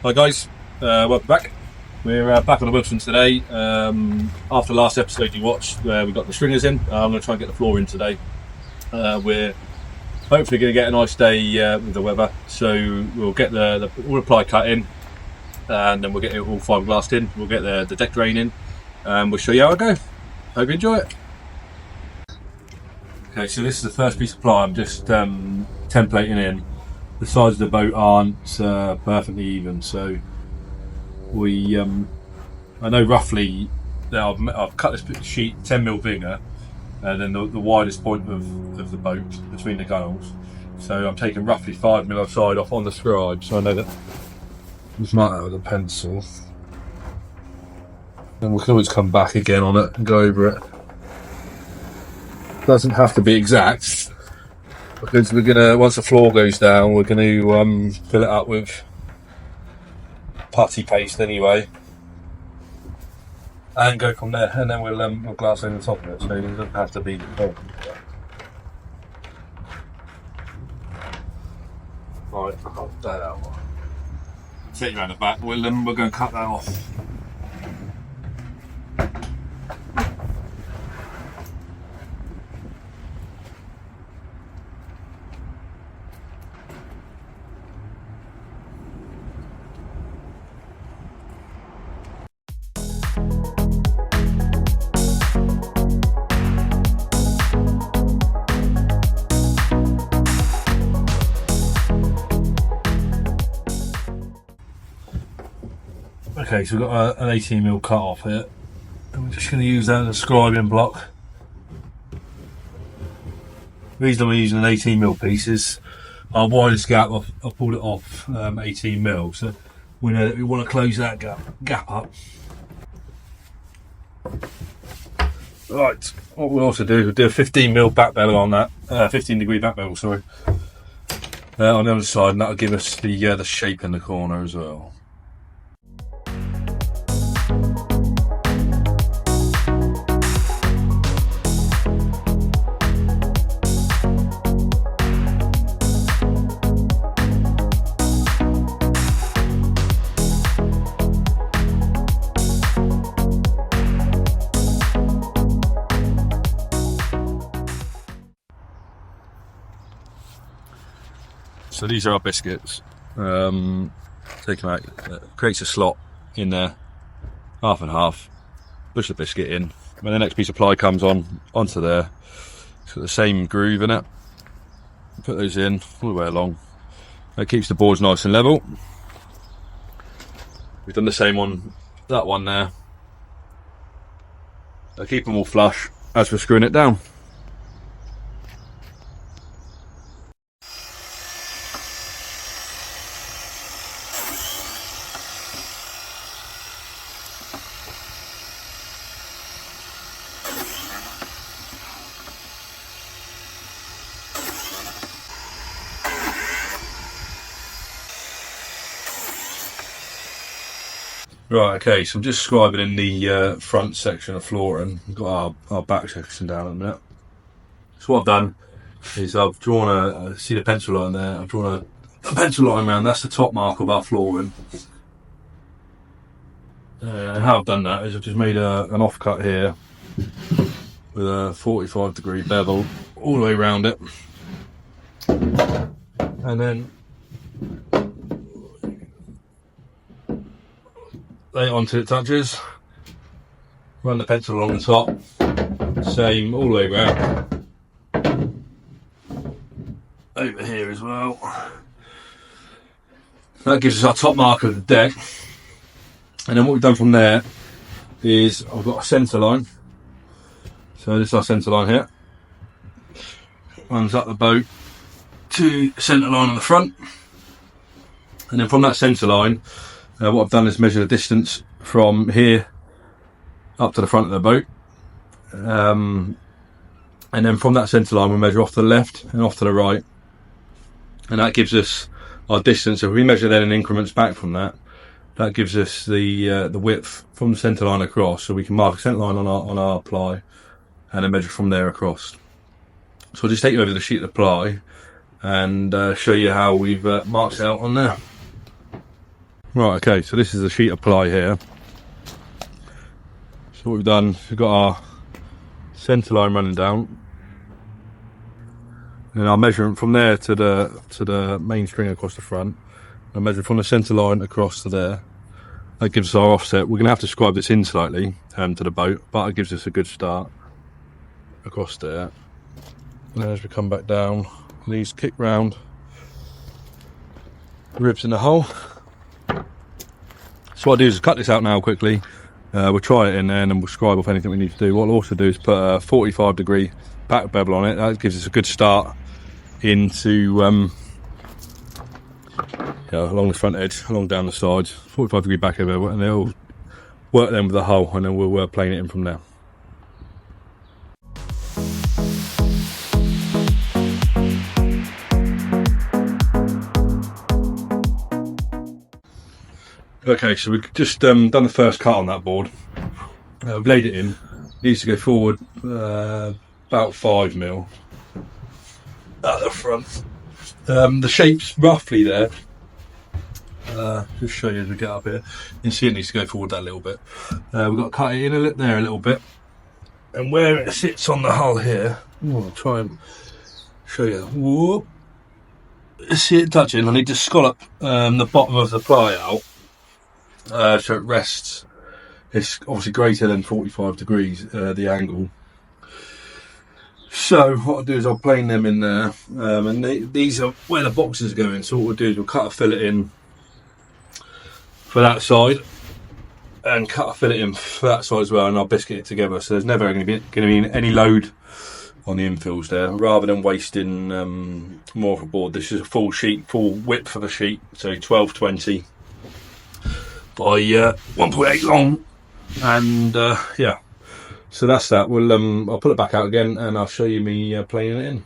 Hi guys, welcome back. We're back on the Wilson today. After the last episode you watched where we got the stringers in, I'm going to try and get the floor in today. We're hopefully going to get a nice day with the weather, so we'll get all the ply cut in and then we'll get it all fiberglassed in. We'll get the deck drain in and we'll show you how it goes. Hope you enjoy it. Okay, so this is the first piece of ply. I'm just templating in. The sides of the boat aren't perfectly even, so I know roughly that I've cut this sheet 10mm bigger than the widest point of the boat between the gunnels. So I'm taking roughly 5mm of side off on the scribe, so I know that. Just mark that with a pencil, and we can always come back again on it and go over it. Doesn't have to be exact, because we're gonna, once the floor goes down, we're gonna fill it up with putty paste anyway, and go from there. And then we'll glass over the top of it, so it doesn't have to be. Right, I'll cut that out. Take you around the back. We're going to cut that off. Okay, so we've got an 18mm cut off here, and we're just going to use that as a scribing block. The reason I'm using an 18mm piece is our widest gap, I've pulled it off 18mm, so we know that we want to close that gap up. Right, what we'll also do, we'll do a 15mm back bevel on that, 15-degree back bevel, sorry, on the other side, and that'll give us the shape in the corner as well. So these are our biscuits. Take them out, creates a slot in there, half and half, push the biscuit in. When the next piece of ply comes onto there, it's got the same groove in it. Put those in all the way along. That keeps the boards nice and level. We've done the same on that one there. Keep them all flush as we're screwing it down. Right, okay, so I'm just scribing in the front section of flooring. We've got our back section down at the minute. So what I've done is I've drawn see the pencil line there, I've drawn a pencil line around, that's the top mark of our flooring. And how I've done that is I've just made an offcut here with a 45-degree bevel all the way around it. And then lay it on till it touches, run the pencil along the top, same all the way around, over here as well. That gives us our top mark of the deck, and then what we've done from there is I've got a centre line, so this is our centre line here, runs up the boat to the centre line on the front, and then from that centre line what I've done is measure the distance from here up to the front of the boat, and then from that centre line we measure off to the left and off to the right, and that gives us our distance. If we measure then in increments back from that, that gives us the width from the centre line across, so we can mark a centre line on our ply and then measure from there across. So I'll just take you over the sheet of ply and show you how we've marked it out on there. Right, okay, so this is a sheet of ply here. So what we've done, we've got our centre line running down, and I'll measure from there to the main string across the front. I measure from the centre line across to there. That gives us our offset. We're going to have to scribe this in slightly to the boat, but it gives us a good start across there. And then as we come back down, these kick round, ribs in the hole. So what I'll do is cut this out now quickly. We'll try it in there and then we'll scribe off anything we need to do. What I'll also do is put a 45-degree back bevel on it. That gives us a good start into along the front edge, along down the sides, 45-degree back bevel, and they'll work then with the hull, and then we'll plane it in from there. Okay, so we've just done the first cut on that board. We've laid it in. It needs to go forward about 5 mil at the front. The shape's roughly there. Just show you as we get up here. You can see it needs to go forward that little bit. We've got to cut it in there a little bit. And where it sits on the hull here, I'll try and show you. Whoop. See it touching? I need to scallop the bottom of the ply out. So it rests. It's obviously greater than 45 degrees, the angle. So what I'll do is I'll plane them in there, and these are where the boxes are going. So what we'll do is we'll cut a fillet in for that side, and cut a fillet in for that side as well, and I'll biscuit it together. So there's never going to be any load on the infills there, rather than wasting more of a board. This is a full sheet, full width of a sheet, so 1220 by 1.8 long, and yeah. So that's that. I'll pull it back out again, and I'll show you me planing it in.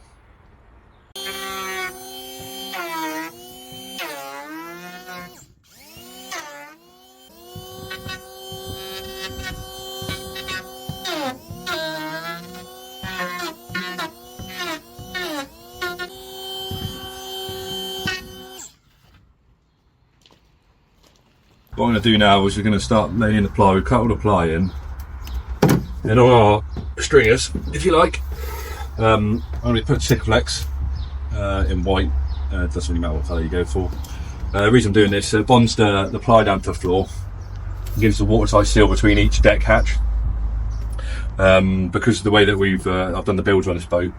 What I'm going to do now is we're going to start laying the ply. We cut all the ply in. And on our stringers, if you like, I'm going to put Sikaflex in white. It doesn't really matter what colour you go for. The reason I'm doing this, it bonds the ply down to the floor. It gives a watertight seal between each deck hatch. Because of the way that I've done the builds on this boat,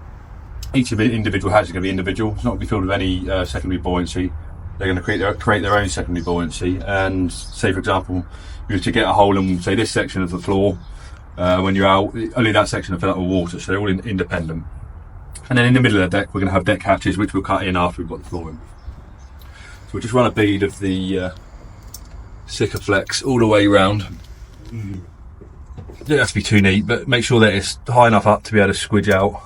each of the individual hatches is going to be individual. It's not going to be filled with any secondary buoyancy. They're going to create their own secondary buoyancy. And say, for example, you were to get a hole in, say, this section of the floor. When you're out, only that section will fill up with water, so they're all independent. And then in the middle of the deck, we're going to have deck hatches, which we'll cut in after we've got the floor in. So we'll just run a bead of the Sikaflex all the way around. It doesn't have to be too neat, but make sure that it's high enough up to be able to squidge out.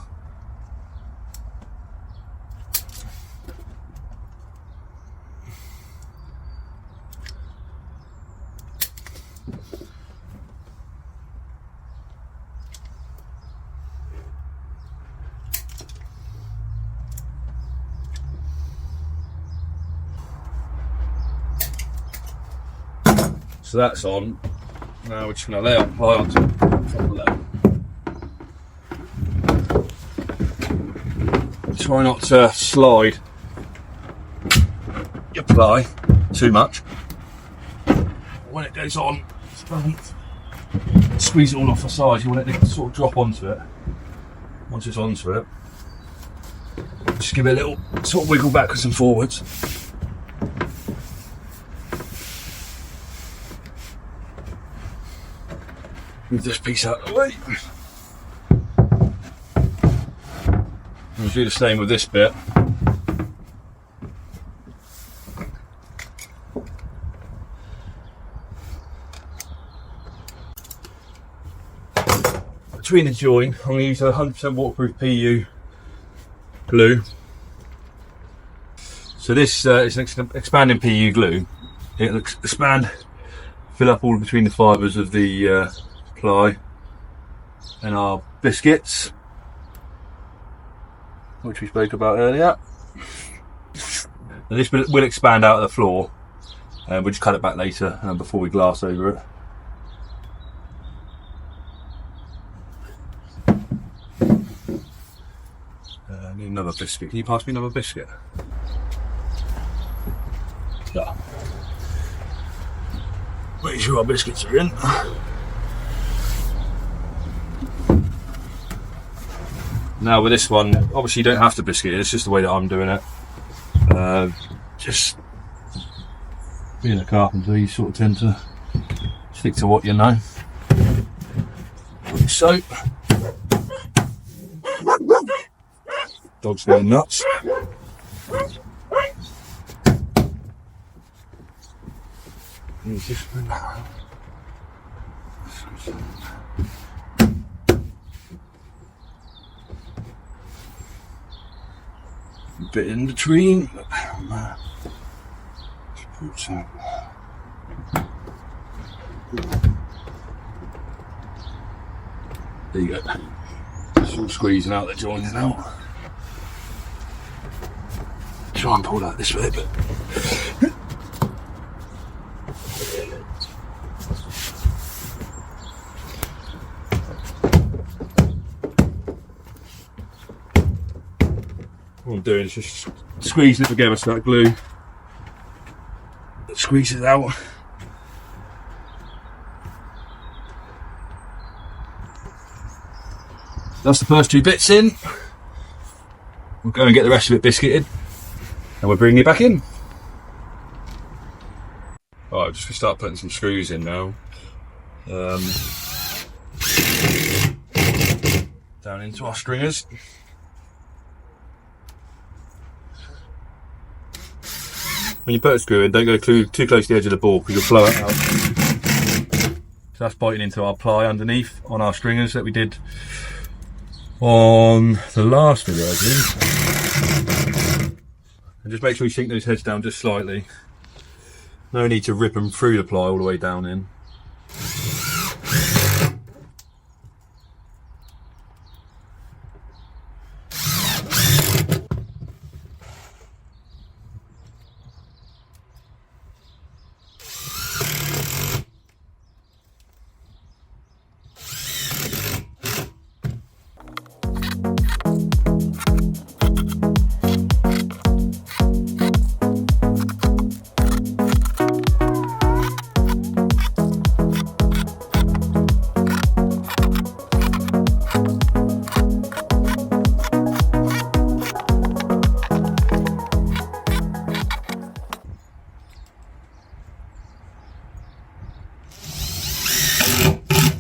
So that's on. Now we're just going to lay our ply onto the top of that. Try not to slide your ply too much. When it goes on, squeeze it all off the sides. You want it to sort of drop onto it. Once it's onto it, just give it a little sort of wiggle backwards and forwards. Move this piece out of the way. We'll do the same with this bit. Between the join, I'm going to use a 100% waterproof PU glue. So this is an expanding PU glue. It'll expand, fill up all between the fibres of the ply and our biscuits, which we spoke about earlier. And this will expand out of the floor, and we'll just cut it back later before we glass over it. I need another biscuit. Can you pass me another biscuit? Yeah. Make sure our biscuits are in. Now with this one, obviously you don't have to biscuit it, it's just the way that I'm doing it. Just being a carpenter, you sort of tend to stick to what you know. So, dog's going nuts. A bit in between. There you go. It's all squeezing out the joints now. Try and pull that this way, but what I'm doing is just squeezing it together so that glue squeezes out. That's the first two bits in. We'll go and get the rest of it biscuited and we'll bring it back in. Alright, just gonna start putting some screws in now. Down into our stringers. When you put a screw in, don't go too close to the edge of the ball because you'll blow it out. So that's biting into our ply underneath on our stringers that we did on the last video, I think. And just make sure you sink those heads down just slightly. No need to rip them through the ply all the way down in.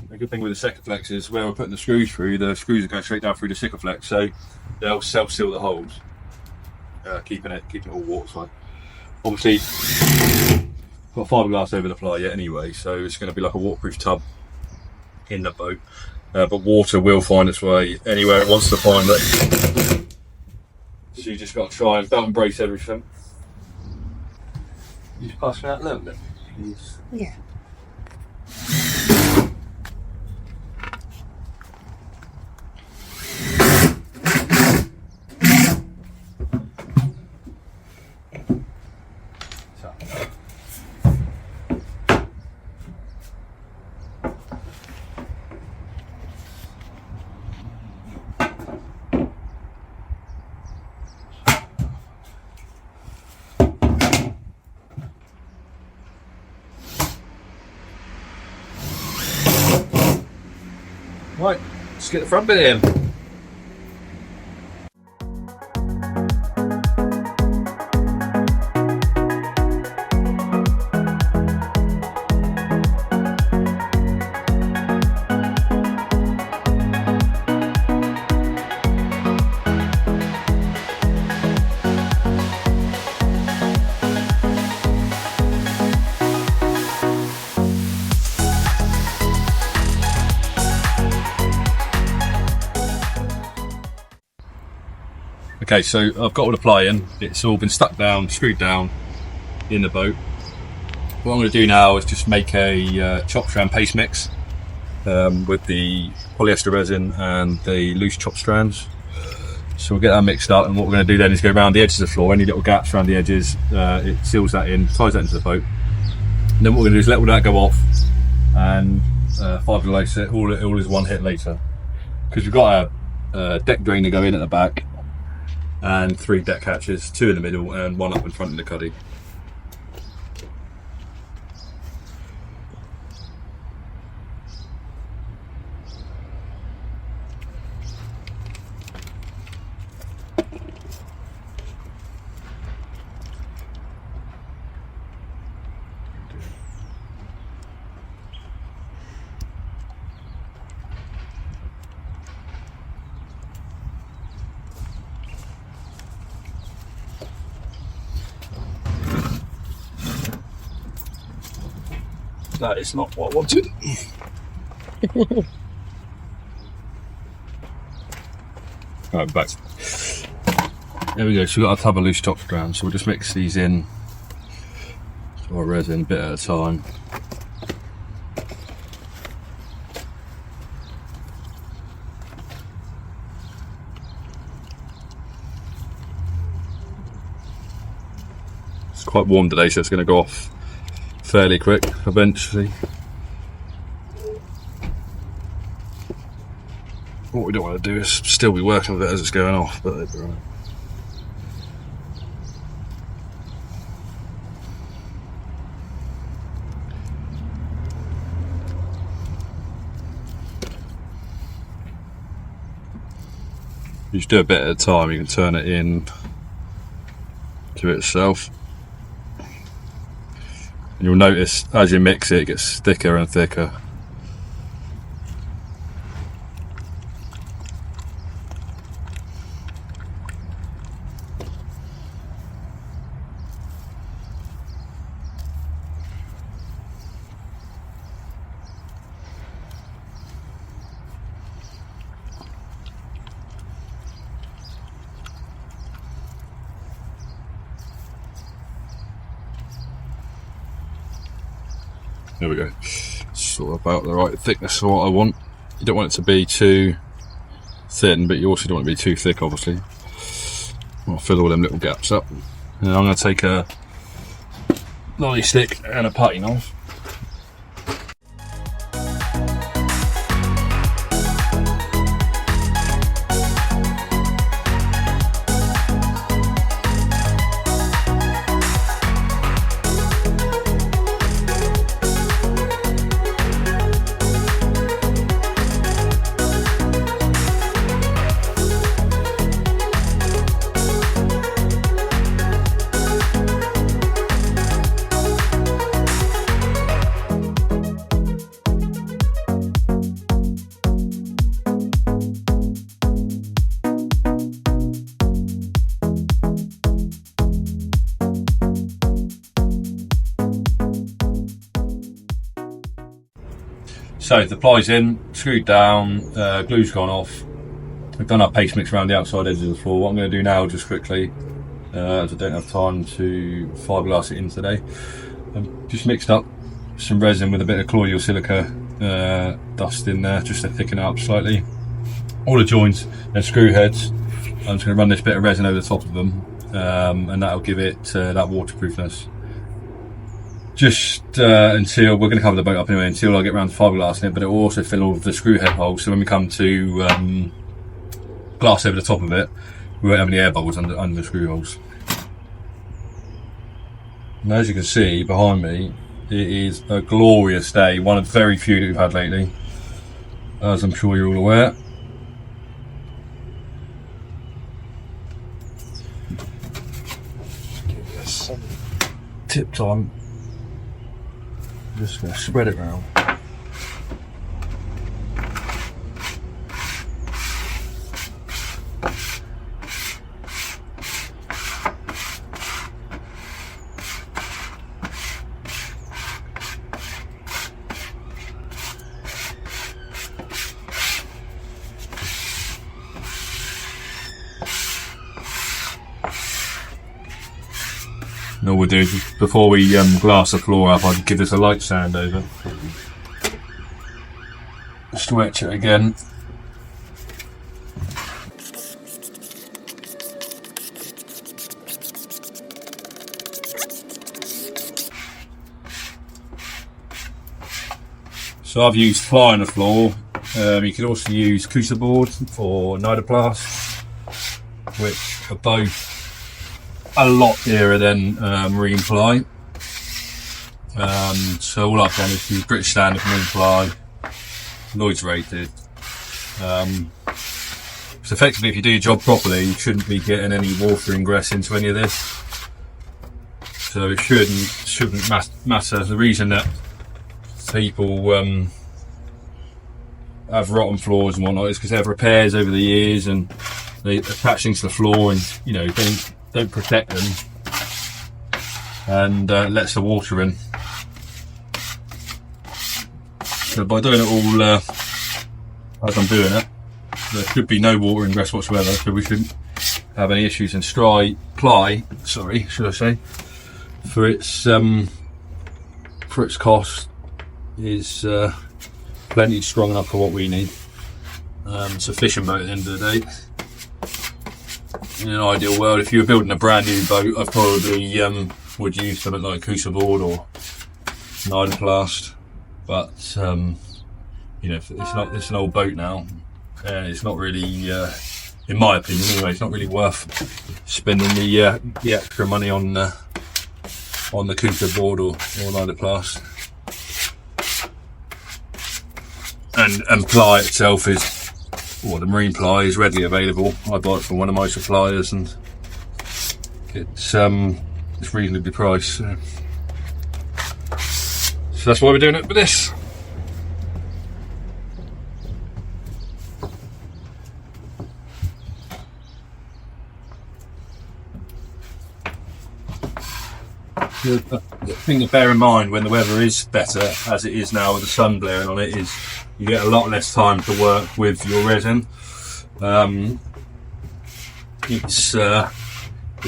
The good thing with the Sikaflex is where we're putting the screws through, the screws are going straight down through the Sikaflex, so they'll self-seal the holes, keeping it all watertight. Obviously, got fiberglass over the ply yet anyway, so it's going to be like a waterproof tub in the boat. But water will find its way anywhere it wants to find it. So you just got to try and belt and brace everything. You just pass me that level then, please. Yeah. Right, let's get the front bit in. Okay, so I've got all the ply in, it's all been stuck down, screwed down in the boat. What I'm going to do now is just make a chop strand paste mix with the polyester resin and the loose chop strands. So we'll get that mixed up, and what we're going to do then is go around the edges of the floor, any little gaps around the edges, it seals that in, ties that into the boat, And then what we're going to do is let all that go off and fiberglass it all is one hit later, because we've got a deck drain to go in at the back and 3 deck hatches, 2 in the middle and 1 up in front of the cuddy. That is not what I wanted. Right, back. There we go, so we've got a tub of loose top ground, so we'll just mix these in to our resin a bit at a time. It's quite warm today, so it's going to go off fairly quick eventually. What we don't want to do is still be working with it as it's going off, but it'll be right. You just do a bit at a time, you can turn it in to itself. And you'll notice as you mix it, it gets thicker and thicker. There we go. Sort of about the right thickness of what I want. You don't want it to be too thin, but you also don't want it to be too thick, obviously. I'll fill all them little gaps up. And I'm going to take a lolly stick and a putty knife. So the ply's in, screwed down, glue's gone off. We've done our paste mix around the outside edges of the floor. What I'm going to do now, just quickly, as I don't have time to fiberglass it in today, I've just mixed up some resin with a bit of colloidal silica dust in there, just to thicken it up slightly. All the joints and screw heads, I'm just going to run this bit of resin over the top of them, and that'll give it that waterproofness. Just until we're going to cover the boat up anyway, until I get around to fiberglassing it, but it will also fill all of the screw head holes, so when we come to glass over the top of it, we won't have any air bubbles under the screw holes. And as you can see behind me, it is a glorious day, one of very few that we've had lately, as I'm sure you're all aware. Give this some tip time. I'm just going to spread it around. And all we'll do is, before we glass the floor up, I'll give this a light sand over. Stretch it again. So I've used ply on the floor. You can also use Kusa board or Nidoplast, which are both a lot dearer than marine ply. So all I've done is use British Standard marine ply, Lloyd's rated. So effectively, if you do your job properly, you shouldn't be getting any water ingress into any of this. So it shouldn't matter. The reason that people have rotten floors and whatnot is because they have repairs over the years and they attach things to the floor and, you know, don't protect them, and lets the water in. So by doing it all as I'm doing it, there should be no water ingress whatsoever, so we shouldn't have any issues. And ply, should I say, for its cost is plenty strong enough for what we need. It's a fishing boat at the end of the day. In an ideal world, if you were building a brand new boat, I probably would use something like Kusa board or Nidoplast, but you know, it's an old boat now, and it's not really, in my opinion anyway, it's not really worth spending the extra money on the Kusa board or Nidoplast. And ply itself is, well, the marine ply is readily available. I bought it from one of my suppliers, and it's reasonably priced. So that's why we're doing it with this. The thing to bear in mind when the weather is better, as it is now with the sun blaring on it, is you get a lot less time to work with your resin. It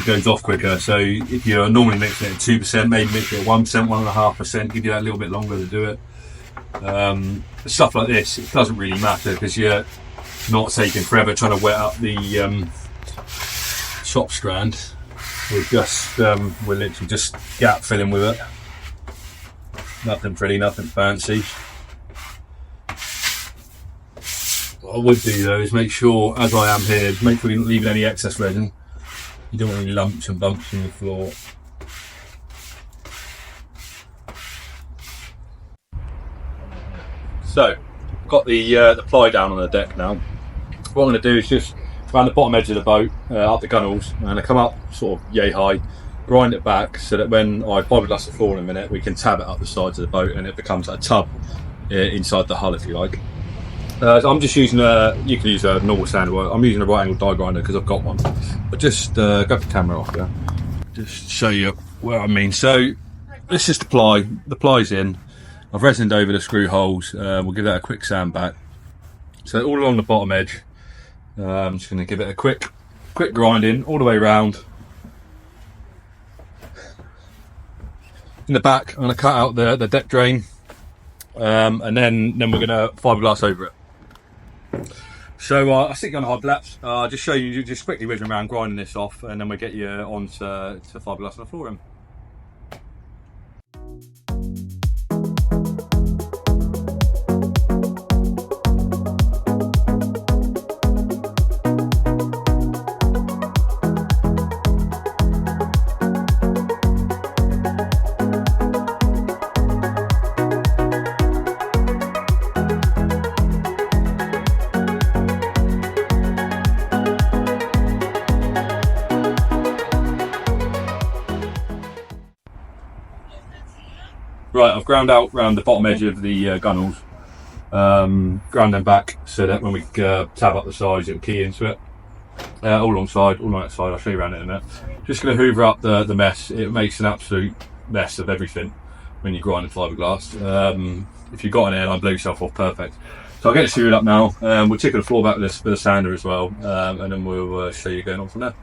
goes off quicker. So if you're normally mixing it at 2%, maybe mix it at 1%, 1.5%, give you that little bit longer to do it. Stuff like this, it doesn't really matter because you're not taking forever trying to wet up the shop strand. We're literally just gap filling with it. Nothing pretty, nothing fancy. What I would do though is make sure, as I am here, make sure you're not leaving any excess resin. You don't want any lumps and bumps in the floor. So, got the ply down on the deck now. What I'm going to do is just around the bottom edge of the boat, up the gunnels, and I come up sort of yay high, grind it back so that when I fiberglass the floor in a minute, we can tab it up the sides of the boat and it becomes a tub inside the hull, if you like. So I'm just using you can use a normal standard one. I'm using a right angle die grinder because I've got one. But just grab the camera off there, just show you what I mean. So this is the ply. The ply's in. I've resined over the screw holes. We'll give that a quick sand back. So all along the bottom edge, I'm just going to give it a quick grinding all the way around. In the back, I'm going to cut out the deck drain, and then we're going to fiberglass over it. So I stick on hard laps. Just show you, just quickly whizzing around grinding this off, and then we'll get you on to fiberglass on the floor. Right, I've ground out round the bottom edge of the gunnels, ground them back so that when we tab up the sides it'll key into it. All alongside, all on that side, I'll show you around it in a minute. Just going to hoover up the mess. It makes an absolute mess of everything when you're grinding fiberglass. If you've got an airline, blow yourself off, perfect. So I'll get it sealed up now. We'll tickle the floor back with a sander as well, and then we'll show you going on from there.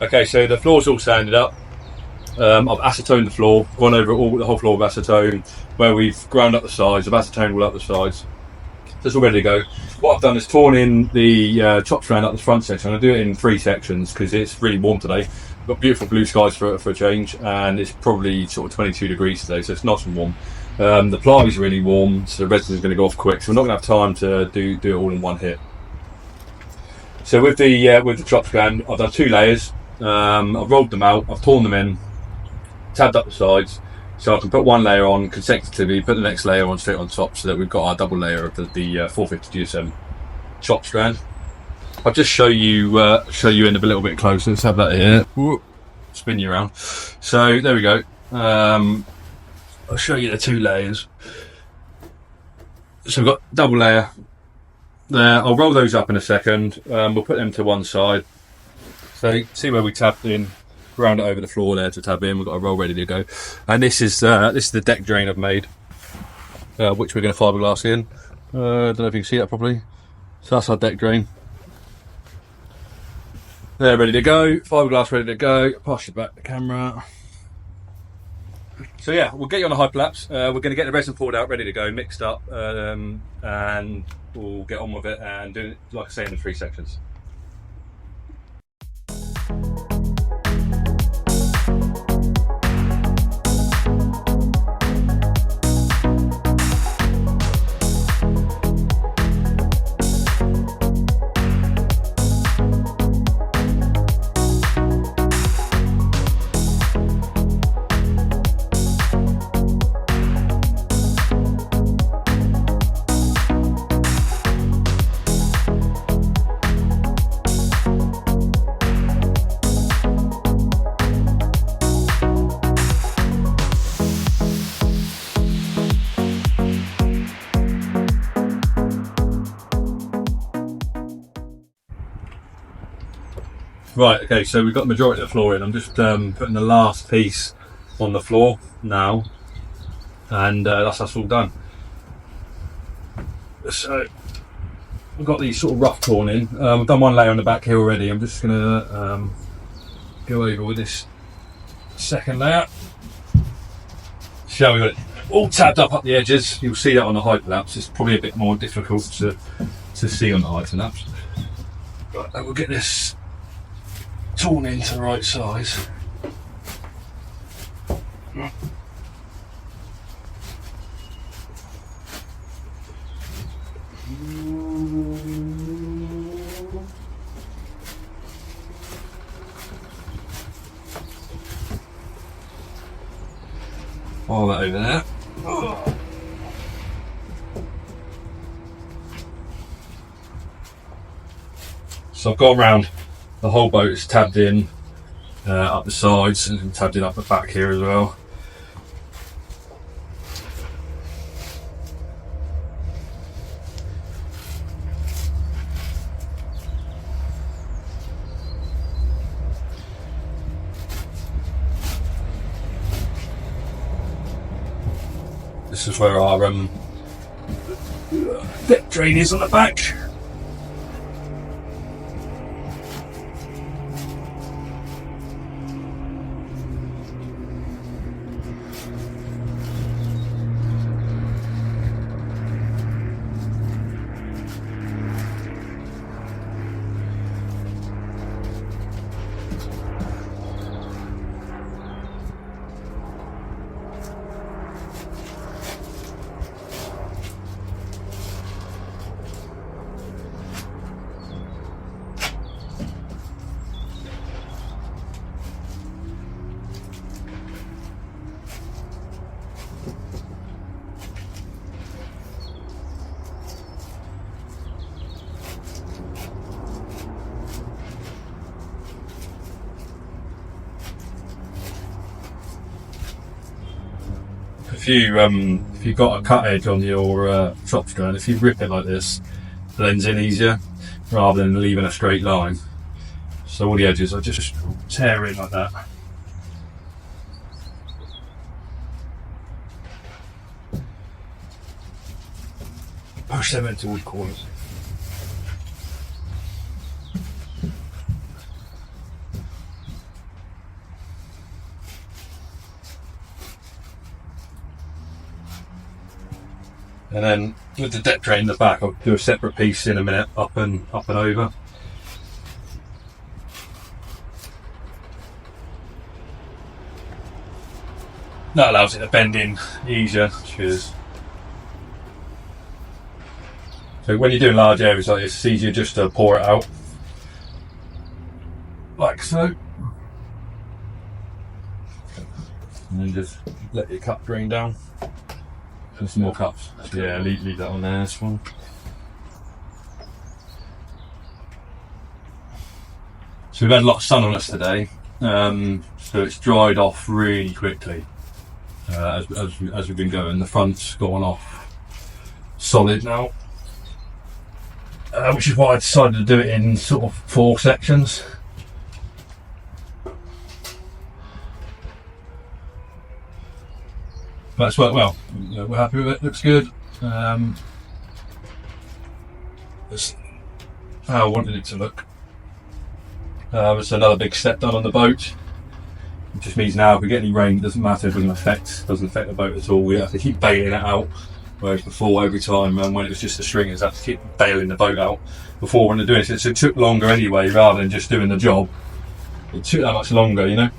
Okay, so the floor's all sanded up. I've acetoned the floor, gone over the whole floor with acetone, where we've ground up the sides. I've acetoned all up the sides. So it's all ready to go. What I've done is torn in the chop strand up the front section. I'm going to do it in 3 sections because it's really warm today. We've got beautiful blue skies for a change, and it's probably sort of 22 degrees today, so it's nice and warm. The ply is really warm, so the resin is going to go off quick, so we're not going to have time to do it all in one hit. So with the chop strand, I've done 2 layers. I've rolled them out, I've torn them in, tabbed up the sides, so I can put 1 layer on consecutively, put the next layer on straight on top, so that we've got our double layer of the 450 GSM chop strand. I'll just show you in a little bit closer. Let's have that here. Whoop. Spin you around. So there we go. I'll show you the 2 layers. So we've got double layer there. I'll roll those up in a second. We'll put them to one side. So see where we tapped in, ground it over the floor there to tab in. We've got a roll ready to go. And this is the deck drain I've made, which we're going to fiberglass in. I don't know if you can see that properly. So that's our deck drain. They're ready to go. Fiberglass ready to go. Pass you back the camera. So yeah, we'll get you on a hyperlapse. We're going to get the resin poured out, ready to go, mixed up, and we'll get on with it and do it, like I say, in the 3 sections. Right, okay, so we've got the majority of the floor in. I'm just putting the last piece on the floor now, and that's all done. So we've got these sort of rough torn in. I've done 1 layer on the back here already. I'm just going to go over with this second layer. So we've got it all tabbed up the edges. You'll see that on the hyperlapse. It's probably a bit more difficult to see on the hyperlapse. Right, we'll get this torn into the right size. All that over there. So I've gone round the whole boat. Is tabbed in up the sides and tabbed in up the back here as well. This is where our deck drain is on the back. If you've got a cut edge on your chop strand, if you rip it like this, it blends in easier rather than leaving a straight line. So all the edges I just tear in like that. Push them into all the corners. And then with the deck drain in the back, I'll do a separate piece in a minute, up and over. That allows it to bend in easier. Cheers. So when you're doing large areas like this, it's easier just to pour it out, like so. And then just let your cup drain down. And some more cups. Yeah, leave that on there, this one. So we've had a lot of sun on us today, so it's dried off really quickly as we've been going. The front's gone off solid now, which is why I decided to do it in sort of 4 sections. But it's worked well. We're happy with it. Looks good. That's how I wanted it to look. It's another big step done on the boat. It just means now if we get any rain, it doesn't matter. It doesn't affect the boat at all. We have to keep bailing it out. Whereas before, every time when it was just the stringers, I had to keep bailing the boat out before when they're doing it. So it took longer anyway, rather than just doing the job. It took that much longer, you know.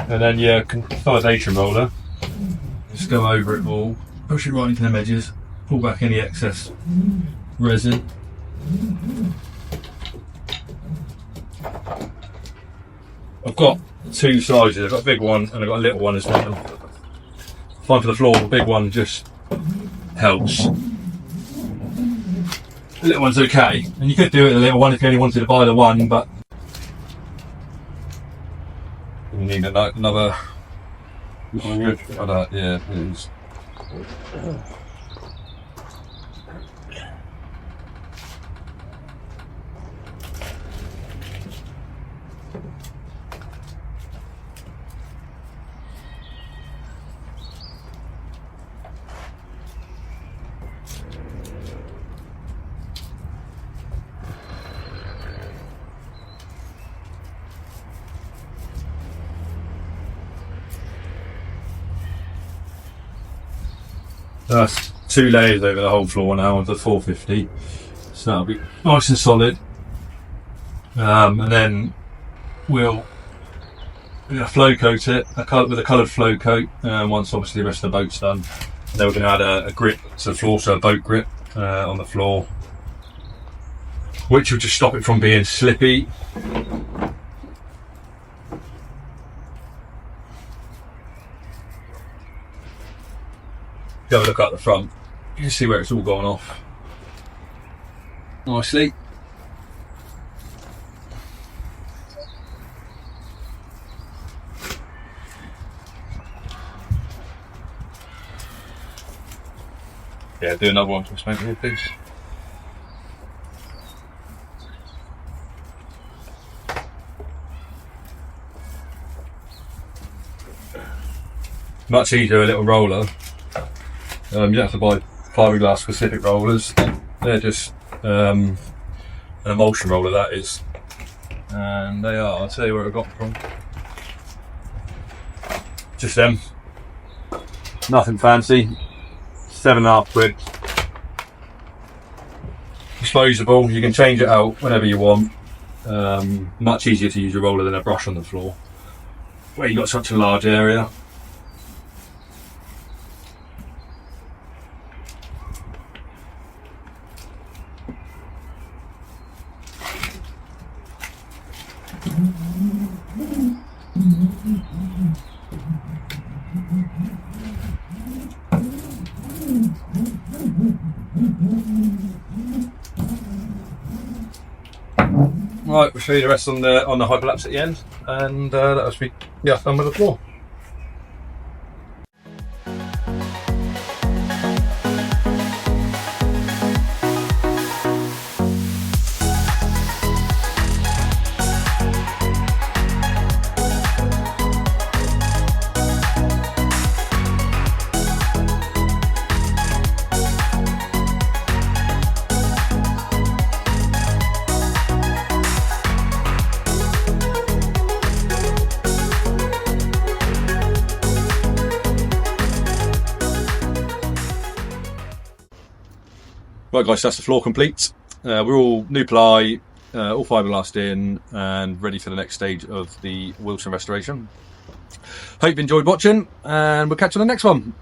And then your consolidation roller, just go over it all, push it right into the edges, pull back any excess resin. I've got 2 sizes, I've got a big one and I've got a little one as well. Fine for the floor, the big one just helps. The little one's okay, and you could do it with the little one if you only wanted to buy the one, but you need another. Yeah, it is. That's 2 layers over the whole floor now of the 450, so that'll be nice and solid. And then we'll flow coat it with a coloured flow coat once obviously the rest of the boat's done. And then we're going to add a grip to the floor, so a boat grip on the floor, which will just stop it from being slippy. Have a look at the front, you can see where it's all gone off nicely. Yeah, do another one to smoke here, please. Much easier, a little roller. You don't have to buy fiberglass specific rollers. They're just an emulsion roller, that is. And they are, I'll tell you where I got them from. Just them. Nothing fancy. £7.5. Disposable, you can change it out whenever you want. Much easier to use a roller than a brush on the floor, where you've got such a large area. Right, we'll show you the rest on the hyperlapse at the end, and that'll be done with the floor. Right guys, so that's the floor complete. We're all new ply, all fiberglassed in and ready for the next stage of the Wilson restoration. Hope you enjoyed watching, and we'll catch you on the next one.